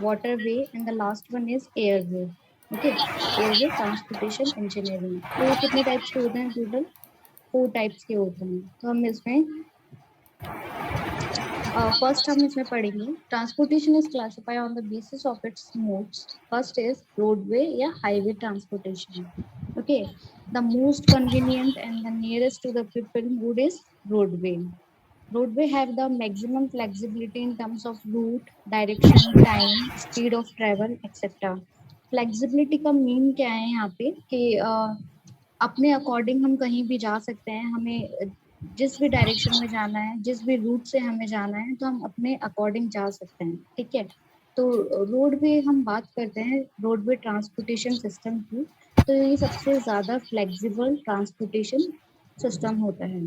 waterway, and the last one is airway. Okay, airway transportation engineering. तो कितने types के होते हैं टोटल? 4 टाइप्स के होते हैं. तो हम इसमें फर्स्ट हम इसमें पढ़ेंगे transportation is classified on the basis of its modes. First is roadway या highway transportation. Okay, the most convenient and the nearest to the people mode is roadway. Roadway have the maximum flexibility in terms of route, direction, time, speed of travel, etc. Flexibility का mean क्या है यहाँ पे कि अपने according हम कहीं भी जा सकते हैं. हमें जिस भी डायरेक्शन में जाना है, जिस भी रूट से हमें जाना है, तो हम अपने अकॉर्डिंग जा सकते हैं. ठीक है. तो रोडवे हम बात करते हैं रोडवे ट्रांसपोर्टेशन सिस्टम की, तो ये सबसे ज्यादा फ्लेक्सिबल ट्रांसपोर्टेशन सिस्टम होता है.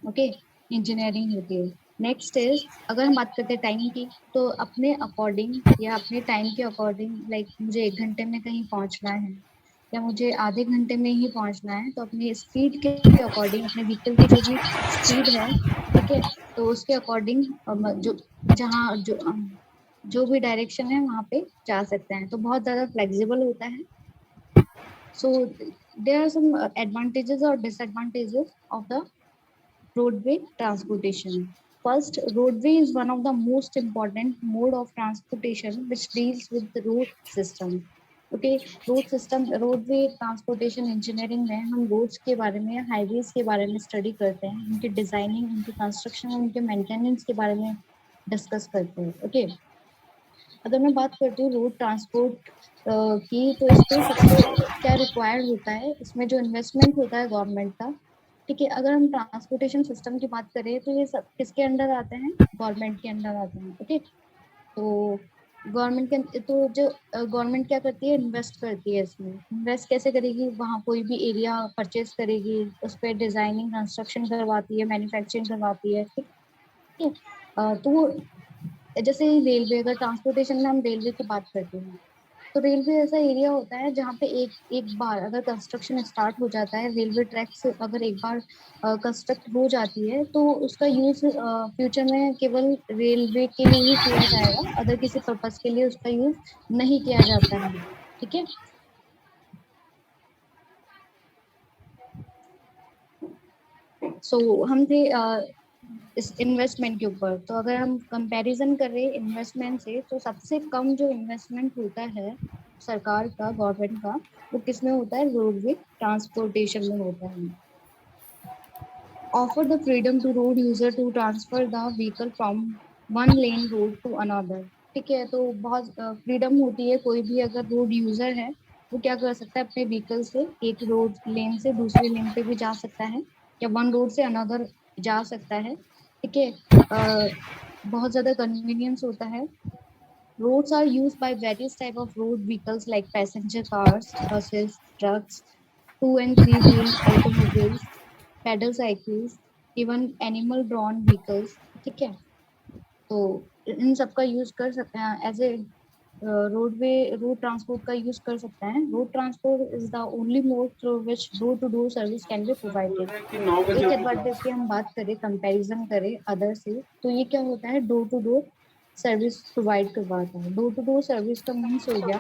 ओके, इंजीनियरिंग होती है. नेक्स्ट इज अगर हम बात करते हैं टाइम की, तो अपने अकॉर्डिंग या अपने टाइम के अकॉर्डिंग, लाइक मुझे 1 घंटे में कहीं पहुंचना है या मुझे आधे घंटे में ही पहुंचना है, तो अपनी स्पीड के अकॉर्डिंग, अपने व्हीकल की जो भी स्पीड है, ठीक है, तो उसके अकॉर्डिंग जो जहाँ जो भी डायरेक्शन है वहाँ पे जा सकते हैं. तो बहुत ज़्यादा फ्लेक्सिबल होता है. So there are some advantages और disadvantages of the roadway transportation. First, roadway is one of the most important mode of transportation which deals with the road system. Okay, roadway transportation engineering में हम roads के बारे में, highways के बारे में study करते हैं, उनके designing, उनके construction, उनके maintenance के बारे में discuss करते हैं. Okay, अगर मैं बात करती हूँ रोड ट्रांसपोर्ट की, तो इस पे सबसे क्या रिक्वायर्ड होता है, इसमें जो इन्वेस्टमेंट होता है गवर्नमेंट का. ठीक है, अगर हम ट्रांसपोर्टेशन सिस्टम की बात करें तो ये सब किसके अंडर आते हैं? गवर्नमेंट के अंडर आते हैं. ओके, तो गवर्नमेंट क्या करती है? इन्वेस्ट करती है इसमें. इन्वेस्ट कैसे करेगी? वहाँ कोई भी एरिया परचेज करेगी, उस पर डिजाइनिंग कंस्ट्रक्शन करवाती है, मैन्युफैक्चरिंग करवाती है. ठीक है. तो जैसे रेलवे, अगर ट्रांसपोर्टेशन में हम रेलवे की बात करते हैं, तो रेलवे ऐसा एरिया होता है जहाँ पे एक बार अगर कंस्ट्रक्शन स्टार्ट हो जाता है, रेलवे ट्रैक से अगर एक बार कंस्ट्रक्ट हो जाती है, तो उसका यूज फ्यूचर में केवल रेलवे के लिए ही किया जाएगा, अदर किसी पर्पस के लिए उसका यूज नहीं किया जाता है. ठीक है. सो हम थे इस इन्वेस्टमेंट के ऊपर. तो अगर हम कंपैरिजन करें इन्वेस्टमेंट से, तो सबसे कम जो इन्वेस्टमेंट होता है सरकार का, गवर्नमेंट का, वो किस में होता है? रोडवे ट्रांसपोर्टेशन में होता है. Offer the freedom to road user to transfer the vehicle from one lane road to another. ठीक है, तो बहुत फ्रीडम होती है. कोई भी अगर रोड यूजर है, वो क्या कर सकता है? अपने व्हीकल से एक रोड लेन से दूसरे लेन पे भी जा सकता है, या वन रोड से अनदर जा सकता है. ठीक है. बहुत ज्यादा कन्वीनियंस होता है. Roads are used by various type of road vehicles like passenger cars, buses, trucks, 2 and 3 wheel automobiles, pedal cycles, even animal drawn vehicles. ठीक है, तो इन सब का यूज कर सकते हैं. एज ए रोड ट्रांसपोर्ट का यूज कर सकते हैं. Road transport is the only mode through which door to door service can be provided. एक एडवांटेज की हम बात करें, कंपैरिजन करें अदर से, तो ये क्या होता है? Door to door service provide करवाता है. डोर टू डोर सर्विस का मीन्स हो गया,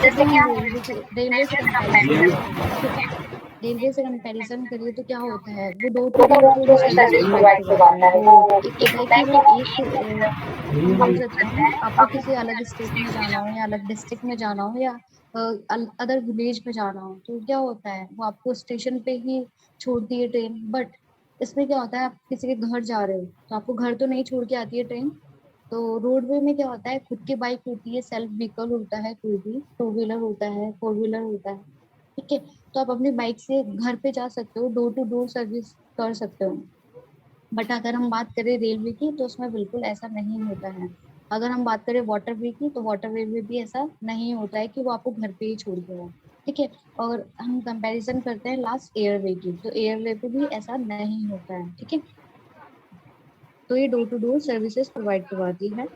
जैसे कि हम रेलवे से कंपैरिजन करें. ठीक है, रेलवे से कंपैरिजन करिए तो क्या होता है? वो डोर टू डोर पूरी सर्विस प्रोवाइड करवाता है. वो एक होता है कि वो एक हम बोल सकते हैं, आपको किसी अलग स्टेट में जाना हो, या अलग डिस्ट्रिक्ट में जाना हो, या अदर विलेज में जाना हो, तो क्या होता है? वो आपको स्टेशन पे ही छोड़ती है ट्रेन. बट इसमें क्या होता है? आप किसी के घर जा रहे हो, तो आपको घर तो नहीं छोड़ के आती है ट्रेन. तो रोडवे में क्या होता है? खुद की बाइक होती है, सेल्फ व्हीकल होता है, कोई भी 2 व्हीलर होता है, 4 व्हीलर होता है. ठीक है, तो आप अपनी बाइक से घर पे जा सकते हो, डोर टू डोर सर्विस कर सकते हो. बट अगर हम बात करें रेलवे की, तो उसमें बिल्कुल ऐसा नहीं होता है. अगर हम बात करें वाटरवे की, तो वाटरवे में भी ऐसा नहीं होता है कि वो आपको घर पे ही छोड़ देगा. ठीक है, और हम कंपैरिजन करते हैं लास्ट एयरवे की, तो एयरवे पे भी ऐसा नहीं होता है. ठीक है, तो ये door to door services provide करवाती है.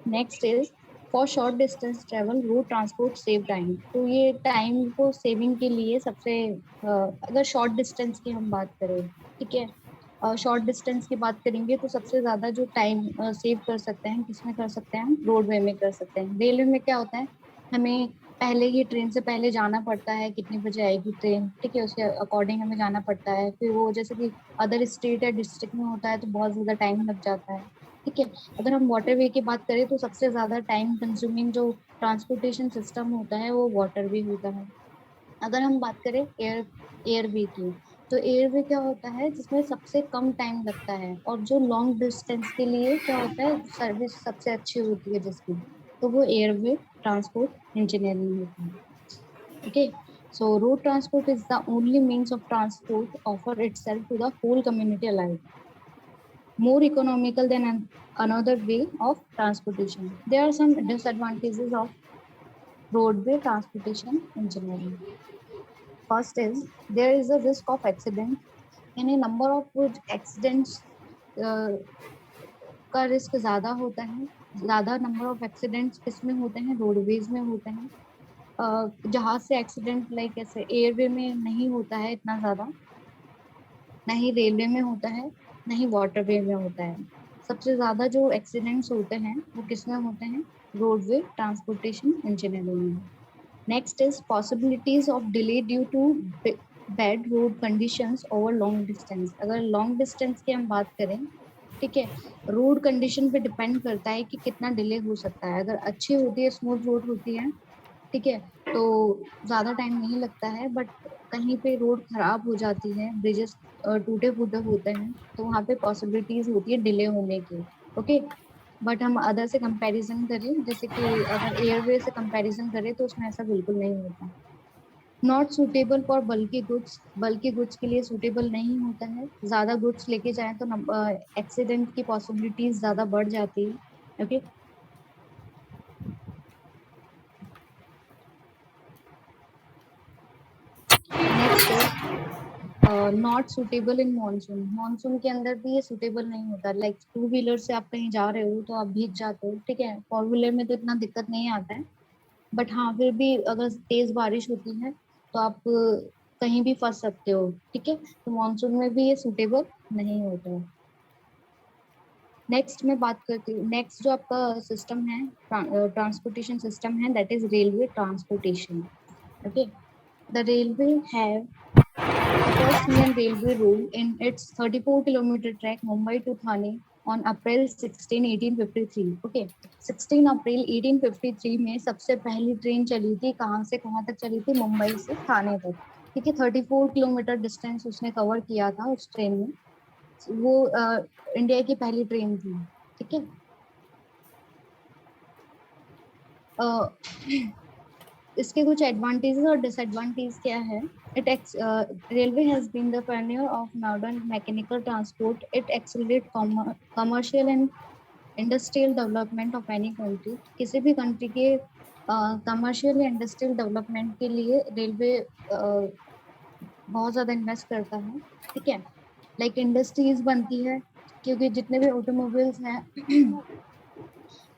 Next is for short distance travel road transport save time. तो ये टाइम को सेविंग के लिए सबसे अगर शॉर्ट डिस्टेंस की हम बात करें, ठीक है, शॉर्ट डिस्टेंस की बात करेंगे तो सबसे ज्यादा जो टाइम सेव कर सकते हैं किसमें कर सकते हैं, रोडवे में कर सकते हैं। रेलवे में क्या होता है, हमें पहले ही ट्रेन से पहले जाना पड़ता है, कितने बजे आएगी ट्रेन, ठीक है, उसके अकॉर्डिंग हमें जाना पड़ता है। फिर वो जैसे कि अदर स्टेट या डिस्ट्रिक्ट में होता है तो बहुत ज्यादा टाइम लग जाता है, ठीक है। अगर हम वाटरवे की बात करें तो सबसे ज्यादा टाइम कंज्यूमिंग जो ट्रांसपोर्टेशन सिस्टम होता है वो वाटरवे होता है। अगर हम बात करें एयरवे की, तो एयरवे क्या होता है जिसमें सबसे कम टाइम लगता है, और जो लॉन्ग डिस्टेंस के लिए क्या होता है सर्विस सबसे अच्छी होती है जिसकी, तो वो एयरवे ट्रांसपोर्ट इंजीनियरिंग होती है। Okay, so road transport is the only means of transport offer itself to the whole community alike, more economical than another way of transportation. There are some disadvantages of roadway transportation engineering. First is there is a risk of accident. In a number of road accidents uh, का risk ज्यादा होता है। ज्यादा number of accidents किसमें होते हैं, roadways में होते हैं। जहाज से एक्सीडेंट लाइक ऐसे एयरवे में नहीं होता है इतना ज्यादा, ना ही रेलवे में होता है, ना ही वाटरवे में होता है। सबसे ज्यादा जो एक्सीडेंट्स होते हैं वो किसमें होते हैं, रोडवे ट्रांसपोर्टेशन इंजीनियरिंग में। Next is possibilities of delay due to bad road conditions over long distance. अगर लॉन्ग डिस्टेंस की हम बात करें, ठीक है, रोड कंडीशन पे डिपेंड करता है कि कितना डिले हो सकता है। अगर अच्छी होती है, स्मूथ रोड होती है, ठीक है, तो ज्यादा टाइम नहीं लगता है। बट कहीं पे रोड खराब हो जाती है, ब्रिजेस टूटे फूटे होते हैं, तो वहाँ पे पॉसिबिलिटीज होती है डिले होने की। ओके, बट हम अदर से कंपैरिजन करें, जैसे कि अगर एयरवे से कंपैरिजन करें तो उसमें ऐसा बिल्कुल नहीं होता। नॉट सुटेबल फॉर बल्कि गुड्स, बल्कि गुड्स के लिए सुटेबल नहीं होता है। ज्यादा गुड्स लेके जाएं तो एक्सीडेंट की पॉसिबिलिटीज ज्यादा बढ़ जाती है। Okay, next is not suitable in monsoon. Monsoon के अंदर भी ये सुटेबल नहीं होता। लाइक टू व्हीलर से आप कहीं जा रहे हो तो आप भीग जाते हो, ठीक है, फोर व्हीलर में तो इतना दिक्कत नहीं आता है। बट हाँ, फिर भी अगर तेज बारिश होती है तो आप कहीं भी फंस सकते हो, ठीक है, तो मानसून में भी ये सूटेबल नहीं होता है। नेक्स्ट मैं बात करती हूँ, नेक्स्ट जो आपका सिस्टम है, ट्रांसपोर्टेशन सिस्टम है, that is railway transportation. Okay, the railway have first Indian railway rule in its 34-kilometer track Mumbai to Thane on April 16, 1853. Okay, 16 अप्रैल 1853 में सबसे पहली ट्रेन चली थी। कहाँ से कहाँ तक चली थी, मुंबई से थाने तक, ठीक है। 34 किलोमीटर डिस्टेंस उसने कवर किया था उस ट्रेन में। वो इंडिया की पहली ट्रेन थी, ठीक है। इसके कुछ एडवांटेजेस और डिसएडवांटेज क्या है। It railway has been the pioneer of modern mechanical transport. It accelerate commercial and industrial development of any country. किसी भी कंट्री के कमर्शियल या इंडस्ट्रियल डेवलपमेंट के लिए रेलवे बहुत ज्यादा इन्वेस्ट करता है, ठीक है। लाइक इंडस्ट्रीज बनती है, क्योंकि जितने भी ऑटोमोबाइल्स हैं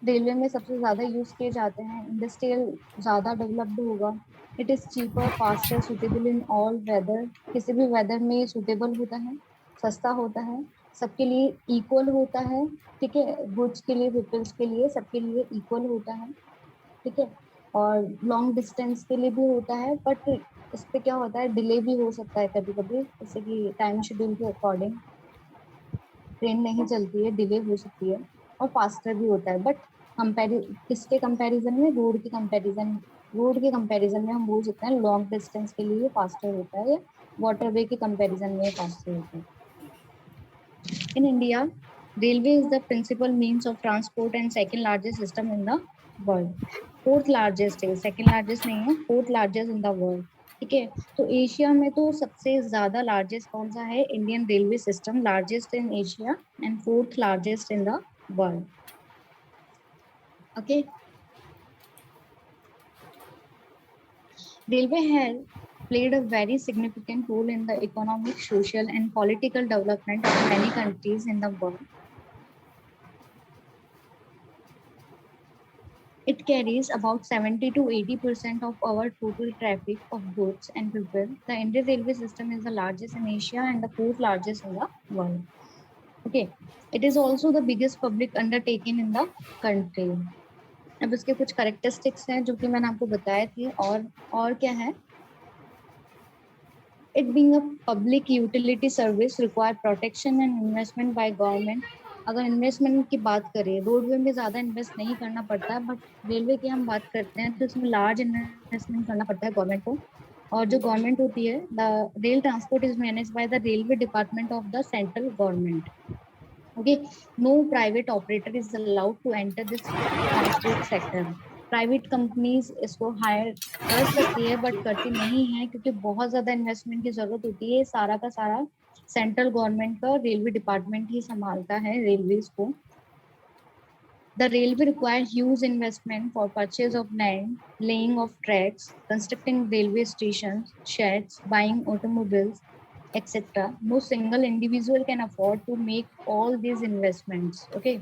रेलवे में सबसे ज्यादा यूज किए जाते हैं। इंडस्ट्रियल ज्यादा डेवलप्ड होगा। It is cheaper, faster, suitable in all weather. किसी भी वेदर में ये सुटेबल होता है, सस्ता होता है, सबके लिए इक्वल होता है, ठीक है। गुड्स के लिए, पीपल्स के लिए, सबके लिए इक्वल होता है, ठीक है। और लॉन्ग डिस्टेंस के लिए भी होता है, बट इस पे क्या होता है, डिले भी हो सकता है कभी कभी, जैसे कि टाइम शेड्यूल के अकॉर्डिंग ट्रेन नहीं चलती है, डिले हो सकती है। और फास्टर भी होता है, बट कंपेरि किसके कंपैरिजन में, रोड के कंपैरिजन में हम बोल सकते हैं लॉन्ग डिस्टेंस के लिए फास्टर होता है, या वाटरवे के कंपैरिजन में फास्टर होता है। In India, railway is the principal means of transport and second largest system in the world. Fourth largest है, सेकेंड लार्जेस्ट नहीं है, fourth largest in the world, ठीक है। तो एशिया में तो सबसे ज्यादा लार्जेस्ट कौन सा है, Indian railway system, largest in Asia and fourth largest in the world. Okay, railway has played a very significant role in the economic, social and political development of many countries in the world. It carries about 70 to 80% of our total traffic of goods and people. The Indian railway system is the largest in Asia and the fourth largest in the world. Okay. It is also the biggest public undertaking in the country. अब इसके कुछ characteristics हैं जो कि मैंने आपको बताए थे और क्या है it being a public utility service require protection and investment by government. अगर इन्वेस्टमेंट की बात करें रोडवे में ज्यादा इन्वेस्ट नहीं करना पड़ता बट रेलवे की हम बात करते हैं तो इसमें लार्ज इन्वेस्टमेंट करना पड़ता है गवर्नमेंट को और जो गवर्नमेंट होती है the rail transport is manage by the railway department of the central government. Okay, no private operator is allowed to enter this transport sector. Private companies इसको हायर कर सकती है बट करती नहीं है क्योंकि बहुत ज्यादा इन्वेस्टमेंट की जरूरत होती है. सारा का सारा सेंट्रल गवर्नमेंट का रेलवे डिपार्टमेंट ही संभालता है रेलवेज को. The railway requires huge investment for purchase of land, laying of tracks, constructing railway stations, sheds, buying automobiles, etc. No single individual can afford to make all these investments. Okay,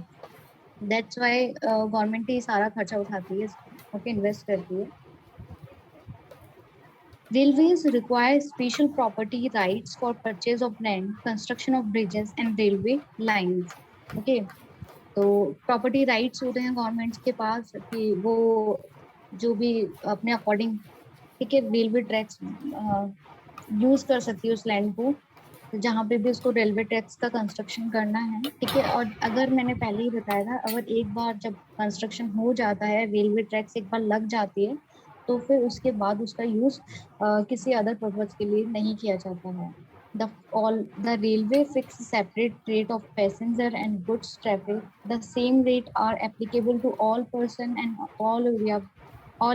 that's why government ही सारा खर्चा उठाती है, okay, invest करती है. Railways require special property rights for purchase of land, construction of bridges and railway lines. Okay, तो property rights होते हैं government के पास कि वो जो भी अपने अकॉर्डिंग ठीक है रेलवे ट्रैक्स यूज कर सकती है उस लैंड को जहाँ पे भी उसको रेलवे ट्रैक्स का कंस्ट्रक्शन करना है. ठीक है, और अगर मैंने पहले ही बताया था अगर एक बार जब कंस्ट्रक्शन हो जाता है रेलवे ट्रैक्स एक बार लग जाती है तो फिर उसके बाद उसका यूज किसी अदर पर्पज के लिए नहीं किया जाता है. The railway fix separate rate of passenger and goods traffic. The same rate are applicable to all person and all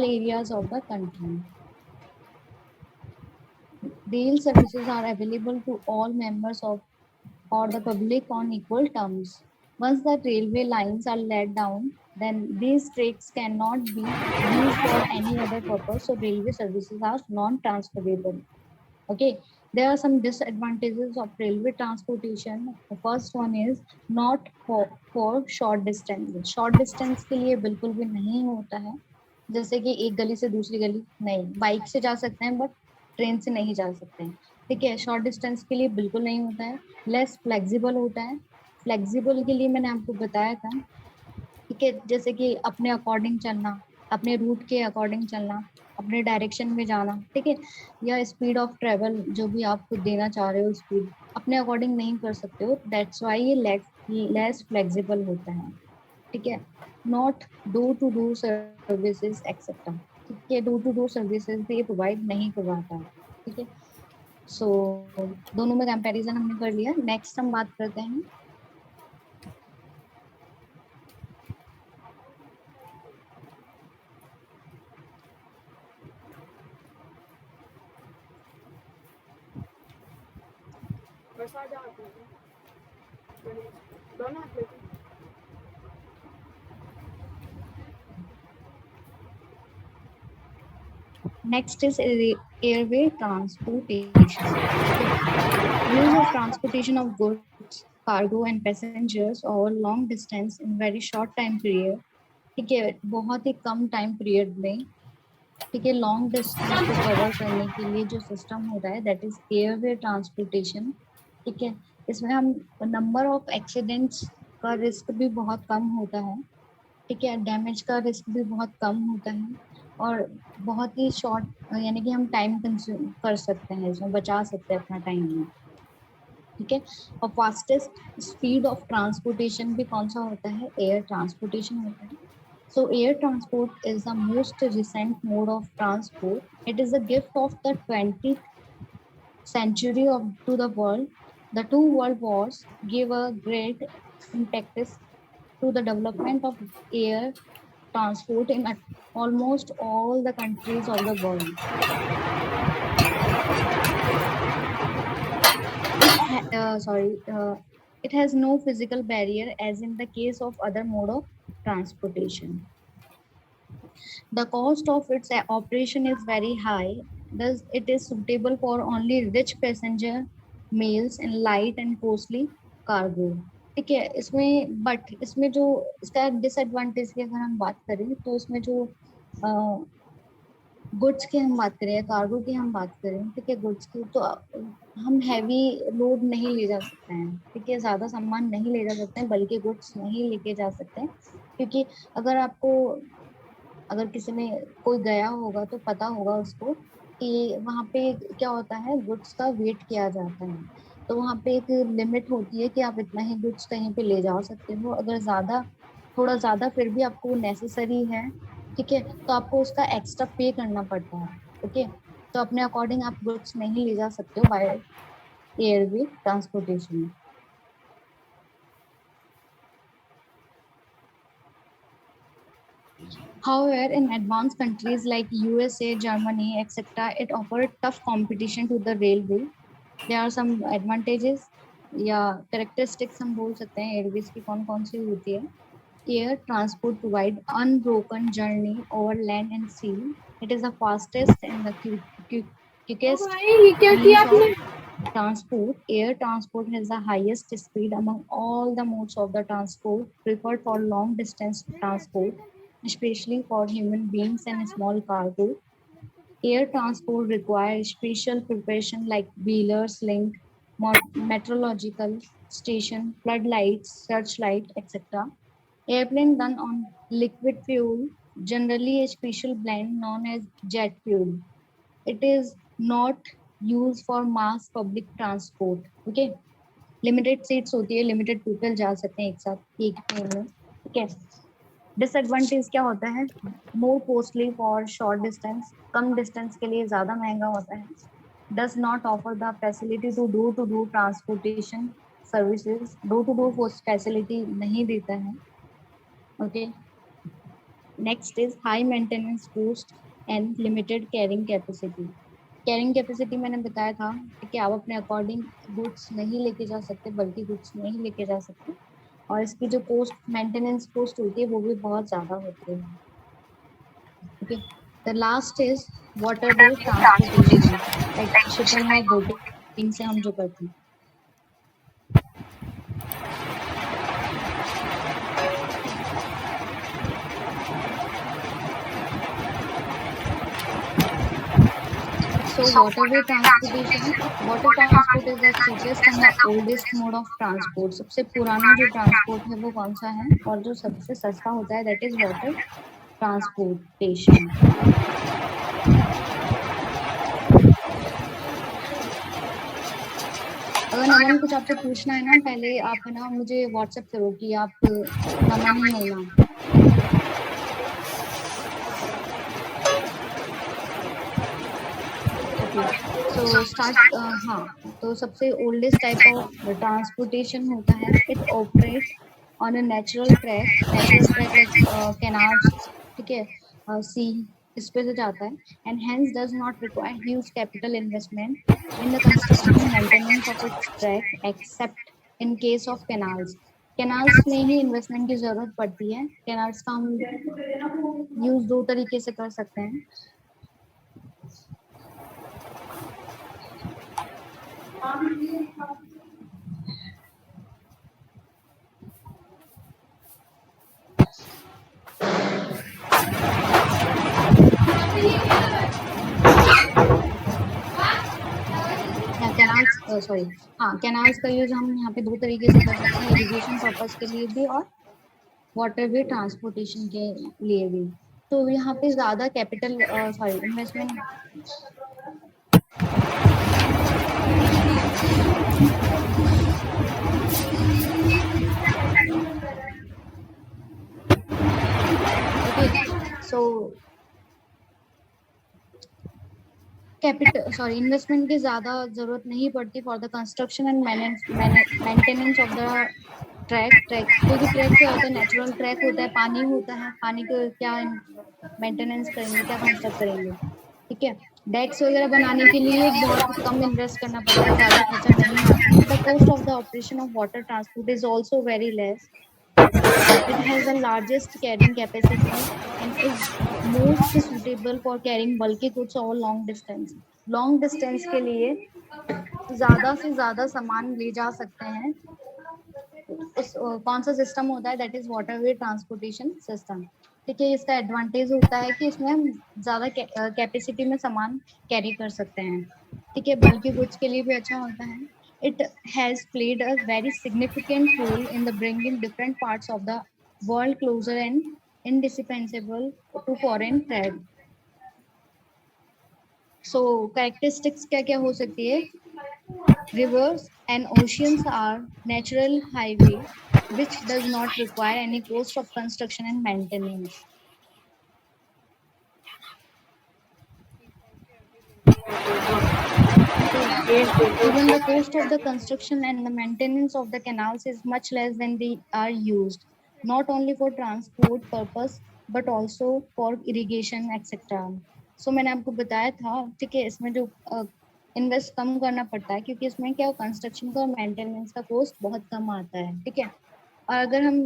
areas of the country. Rail services are available to all members of or the public on equal terms. Once the railway lines are laid down, then these tracks cannot be used for any other purpose. So railway services are non-transferable. Okay, there are some disadvantages of railway transportation. The first one is not for short distance. Short distance के लिए बिल्कुल भी नहीं होता है. जैसे कि एक गली से दूसरी गली नहीं, बाइक से जा सकते हैं बट ट्रेन से नहीं जा सकते हैं. ठीक है, शॉर्ट डिस्टेंस के लिए बिल्कुल नहीं होता है. लेस फ्लेक्सिबल होता है. फ्लेक्सिबल के लिए मैंने आपको बताया था. ठीक है, जैसे कि अपने अकॉर्डिंग चलना, अपने रूट के अकॉर्डिंग चलना, अपने डायरेक्शन में जाना. ठीक है, या स्पीड ऑफ ट्रेवल जो भी आप खुद देना चाह रहे हो स्पीड अपने अकॉर्डिंग नहीं कर सकते हो. दैट्स वाई ये लेस फ्लेक्सिबल होता है. ठीक है, not door to door services etcetera. ठीक है, डोर टू डोर सर्विसेज भी ये प्रोवाइड नहीं करवाता है. ठीक है, सो दोनों में कंपैरिजन हमने कर लिया. नेक्स्ट हम बात करते हैं next is airway transportation. Use of transportation of goods, cargo and passengers over long distance in very short time period. ठीक है, बहुत ही कम टाइम पीरियड में. ठीक है, लॉन्ग डिस्टेंस को कवर करने के लिए जो सिस्टम होता है दैट इज एयरवे ट्रांसपोर्टेशन. ठीक है, इसमें हम नंबर ऑफ एक्सीडेंट्स का रिस्क भी बहुत कम होता है. ठीक है, डैमेज का रिस्क भी बहुत कम होता है और बहुत ही शॉर्ट यानी कि हम टाइम कंज्यूम कर सकते हैं, इसमें बचा सकते हैं अपना टाइम में. ठीक है, और फास्टेस्ट स्पीड ऑफ ट्रांसपोर्टेशन भी कौन सा होता है, एयर ट्रांसपोर्टेशन होता है. So air transport is the most recent mode of transport. It is a gift of the 20th century to the world. The two world wars gave a great impetus to the development of air transport in almost all the countries of the world. It has no physical barrier as in the case of other mode of transportation. The cost of its operation is very high, thus it is suitable for only rich passenger mails and light and costly cargo. ठीक है। इसमें but इसमें जो इसका disadvantage की अगर हम बात करें तो इसमें जो गुड्स की हम बात करें या कार्गो की हम बात करें, ठीक है, गुड्स की, तो हम हैवी लोड नहीं ले जा सकते हैं, ठीक है, ज्यादा सामान नहीं ले जा सकते हैं, बल्कि गुड्स नहीं लेके जा सकते हैं, क्योंकि अगर आपको, अगर किसी ने कोई गया होगा तो पता होगा उसको कि वहाँ पे क्या होता है, गुड्स का वेट किया जाता है। तो वहाँ पे एक लिमिट होती है कि आप इतना ही गुड्स कहीं पे ले जा सकते हो। अगर ज्यादा, थोड़ा ज्यादा फिर भी आपको नेसेसरी है, ठीक है, तो आपको उसका एक्स्ट्रा पे करना पड़ता है। ओके, तो अपने अकॉर्डिंग आप गुड्स नहीं ले जा सकते हो by airway transportation. However, in advanced countries like USA, Germany, etc., it offered tough competition to the railway. There are some advantages या characteristics हम बोल सकते हैं एयरवेज की कौन कौन सी होती है। Air transport provide unbroken journey over land and sea. It is the fastest and the quickest ये क्या किया means आपने? of transport. Air transport has the highest speed among all the modes of the transport, preferred for long distance transport, especially for human beings and small cargo. Air transport requires special preparation like wheelers, link, meteorological station, floodlights, searchlight, etc. Airplane run on liquid fuel, generally a special blend known as jet fuel. It is not used for mass public transport. Okay, limited seats होती है, limited people जा सकते हैं एक साथ एक train में, ठीक है। डिसएडवांटेज क्या होता है, more costly for short distance, कम डिस्टेंस के लिए ज्यादा महंगा होता है। Does not offer the facility to do transportation services, door to door facility नहीं देता है। Okay, next is high maintenance cost and limited carrying capacity. Carrying capacity मैंने बताया था कि आप अपने अकॉर्डिंग गुड्स नहीं लेके जा सकते, बल्कि गुड्स नहीं लेके जा सकते, और इसकी जो कॉस्ट, मेंटेनेंस कॉस्ट होती है वो भी बहुत ज्यादा होती है। Okay, the last is waterway transportation, like shipping और बोटिंग से हम जो करते हैं। So waterway transportation, water transport is the cheapest and the oldest mode of transport. सबसे पुराना जो ट्रांसपोर्ट है वो कौन सा है, और जो सबसे सस्ता होता है दैट इज वाटर ट्रांसपोर्टेशन। अगर नमन कुछ आपसे पूछना है ना, पहले आप है ना मुझे व्हाट्सएप करो कि आप नमन ही हो ना। सो स्टार्ट, हाँ, तो सबसे ओल्डेस्ट टाइप ऑफ ट्रांसपोर्टेशन होता है, it operate on a natural track like canals, ठीक है, सी, इस पे से जाता है, and hence does not require huge capital investment in the construction and maintenance of its track accept in case of canals. Canals में ही इन्वेस्टमेंट की जरूरत पड़ती है। कैनाल्स का हम यूज दो तरीके से कर सकते हैं। कैनाल्स, सॉरी, हाँ, कैनाल्स का यूज हम यहाँ पे दो तरीके से कर सकते हैं, इरिगेशन पर्पस के लिए भी और वाटरवे ट्रांसपोर्टेशन के लिए भी। तो यहाँ पे ज्यादा capital, sorry, investment, so capital, sorry, investment की ज्यादा जरूरत नहीं पड़ती for the construction and maintenance of the track. क्योंकि ट्रैक क्या होता है, नेचुरल ट्रैक होता है, पानी होता है, पानी को क्या मेंटेनेंस करेंगे, क्या कंस्ट्रक्ट करेंगे, ठीक है। डेक्स वगैरह बनाने के लिए बहुत कम इन्वेस्ट करना पड़ता है, ज्यादा खर्चा नहीं आता है। The cost of the operation of water transport is also very less. It has the largest carrying capacity and is most suitable for carrying bulky goods over long distance. Long distance के लिए ज्यादा से ज्यादा सामान ले जा सकते हैं, कौन सा सिस्टम होता है, that is waterway transportation system. ठीक है, इसका एडवांटेज होता है कि इसमें हम ज्यादा कैपेसिटी में सामान कैरी कर सकते हैं। ठीक है, बल्कि गुड्स के लिए भी अच्छा होता है। It has played a very significant role in the bringing different parts of the world closer and indispensable to foreign trade। So characteristics क्या क्या हो सकती है? Rivers and oceans are natural highway which does not require any cost of construction and maintenance. Okay. Even the cost of the construction and the maintenance of the canals is much less than they are used, not only for transport purpose but also for irrigation etc. So मैंने आपको बताया था, ठीक है, इसमें जो invest कम करना पड़ता है क्योंकि इसमें क्या कंस्ट्रक्शन का और मेंटेनेंस का कॉस्ट बहुत कम आता है। ठीक है, और अगर हम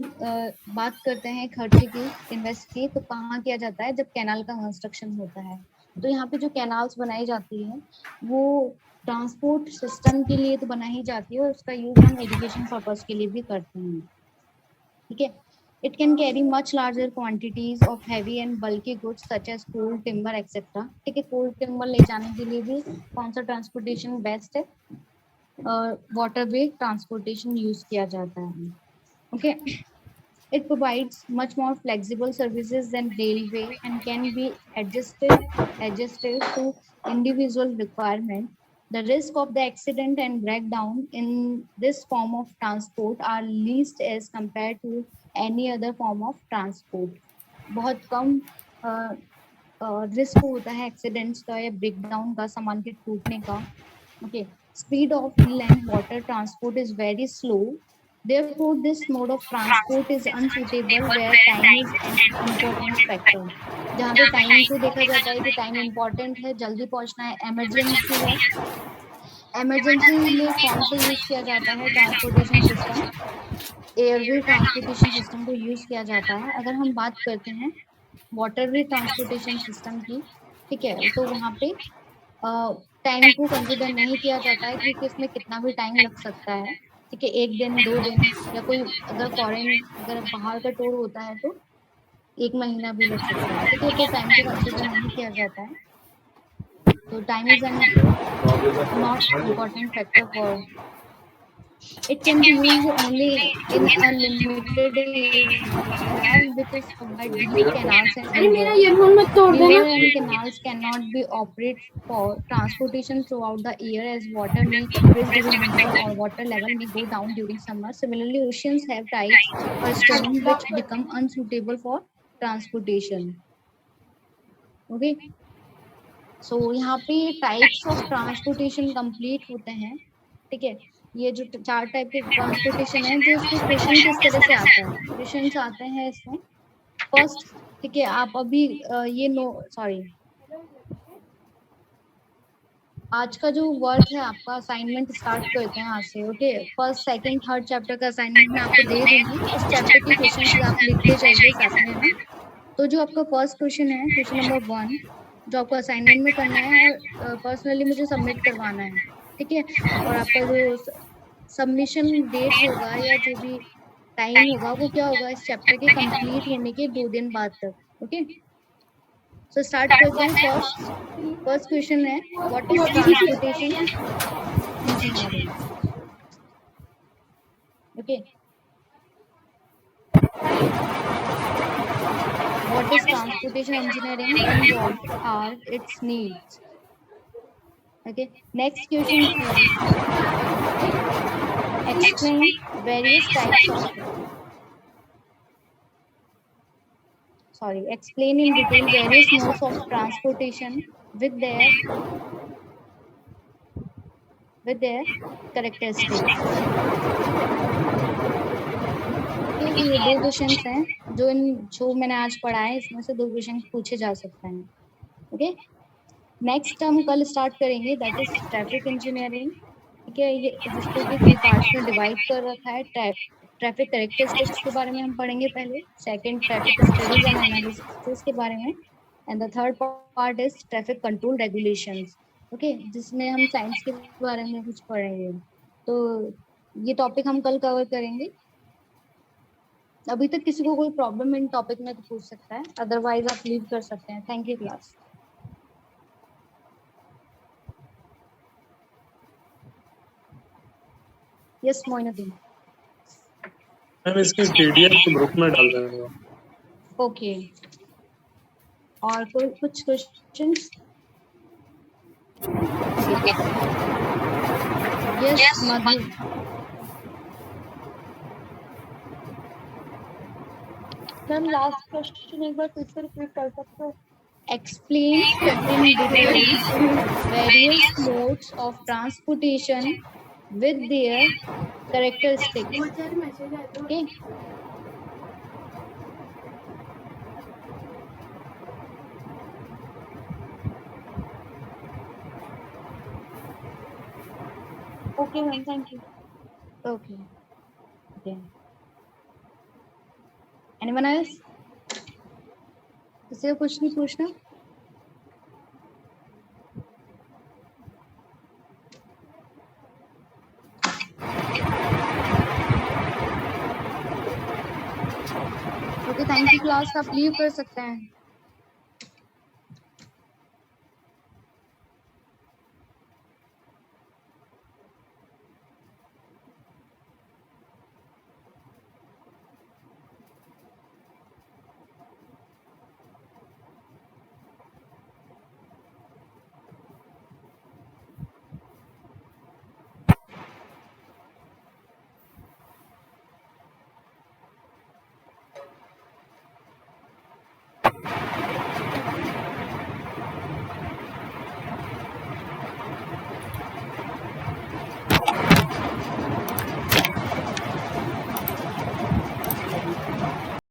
बात करते हैं खर्चे की, इन्वेस्ट की, तो कहाँ किया जाता है? जब कैनाल का कंस्ट्रक्शन होता है। तो यहाँ पे जो कैनाल्स बनाई जाती है वो ट्रांसपोर्ट सिस्टम के लिए तो बनाई जाती है और उसका यूज हम इरिगेशन पर्पस के लिए भी करते हैं। ठीक है, it can carry much larger quantities of heavy and bulky goods such as coal, timber etc. ठीक है, coal timber ले जाने के लिए भी कौन सा ट्रांसपोर्टेशन बेस्ट है? वाटरवे ट्रांसपोर्टेशन यूज किया जाता है। Okay, it provides much more flexible services than railway and can be adjusted to individual requirement. The risk of the accident and breakdown in this form of transport are least as compared to any other form of transport. बहुत कम risk होता है accidents का या breakdown का, सामान के टूटने का। Okay, speed of inland water transport is very slow. Therefore, this mode of transport is unsuitable where time is an important factor. जहाँ पे टाइम को देखा जाता है कि टाइम इम्पोर्टेंट है, जल्दी पहुंचना है, इमरजेंसी है। इमरजेंसी में कौन सा यूज किया जाता है? Transportation system, airway transportation system को यूज किया जाता है। अगर हम बात करते हैं वाटरवे ट्रांसपोर्टेशन सिस्टम की, ठीक है, तो वहाँ पे टाइम को कंसिडर नहीं किया जाता है क्योंकि इसमें कितना भी टाइम लग सकता है। ठीक है, 1 दिन 2 दिन, या कोई अगर फॉरेन अगर बाहर का टूर होता है तो 1 महीना भी लग सकता है। ठीक है, तो टाइम को कंसिडर नहीं किया जाता है। तो time is an not important factor for, it can be used only in a limited area which is covered deep canals and river and canals cannot be operated for transportation throughout the year as water may increase during winter or water level may go down during summer. Similarly, oceans have tides or storms which become unsuitable for transportation. Okay, so यहाँ पे types of transportation complete होते हैं। ठीक है, ये जो 4 type के transportation है, जो इसके क्वेश्चन किस तरह से आता है, क्वेश्चन आते हैं इसमें। फर्स्ट, ठीक है, आप अभी ये नो सॉरी आज का जो वर्क है आपका असाइनमेंट स्टार्ट करते हैं आज से। Okay, first second third chapter का असाइनमेंट मैं आपको दे दूंगी, उस चैप्टर के क्वेश्चन आप लिखते जाइए साथ में। तो जो आपका फर्स्ट क्वेश्चन है, क्वेश्चन नंबर 1, जो आपको असाइनमेंट में करना है और पर्सनली मुझे सबमिट करवाना है। ठीक है, और आपका जो सबमिशन डेट होगा या जो भी टाइम होगा वो क्या होगा? इस चैप्टर के कंप्लीट होने के 2 दिन बाद तक। ओके, सो स्टार्ट करते हैं। फर्स्ट क्वेश्चन है, what is transportation engineering? Okay, what is transportation engineering and what are its needs? Okay, next question is explain various types of explain in detail various modes of transportation with their characteristics. Okay, ये 2 questions हैं जो मैंने आज पढ़ा है, इसमें से 2 question पूछे जा सकते हैं। ओके, नेक्स्ट हम कल स्टार्ट करेंगे, दैट इज ट्रैफिक इंजीनियरिंग। ठीक है, ये जिसको कि 3 पार्ट्स में डिवाइड कर रखा है। ट्रैफिक कैरेक्टरिस्टिक्स के बारे में हम पढ़ेंगे पहले, second traffic studies and analysis के बारे में, and the third part is traffic control regulations. Okay, जिसमें हम साइंस के बारे में कुछ पढ़ेंगे। तो ये टॉपिक हम कल कवर करेंगे। अभी तक किसी को कोई प्रॉब्लम इन टॉपिक में तो पूछ सकता है, अदरवाइज आप लीव कर सकते हैं। Thank you class. Yes Moinuddin. Ma'am इसकी पीडीएफ ग्रुप में डाल देंगे। ओके, और कोई कुछ क्वेश्चंस? यस मधु। मैम लास्ट क्वेश्चन एक बार फिर से रिपीट कर सकते हो? Explain in details various modes of transportation with their characteristics. Okay. Okay ma'am, thank you. Okay. Okay. Anyone else? किसी को कुछ नहीं पूछना? ओके, थैंक यू क्लास, आप लीव कर सकते हैं।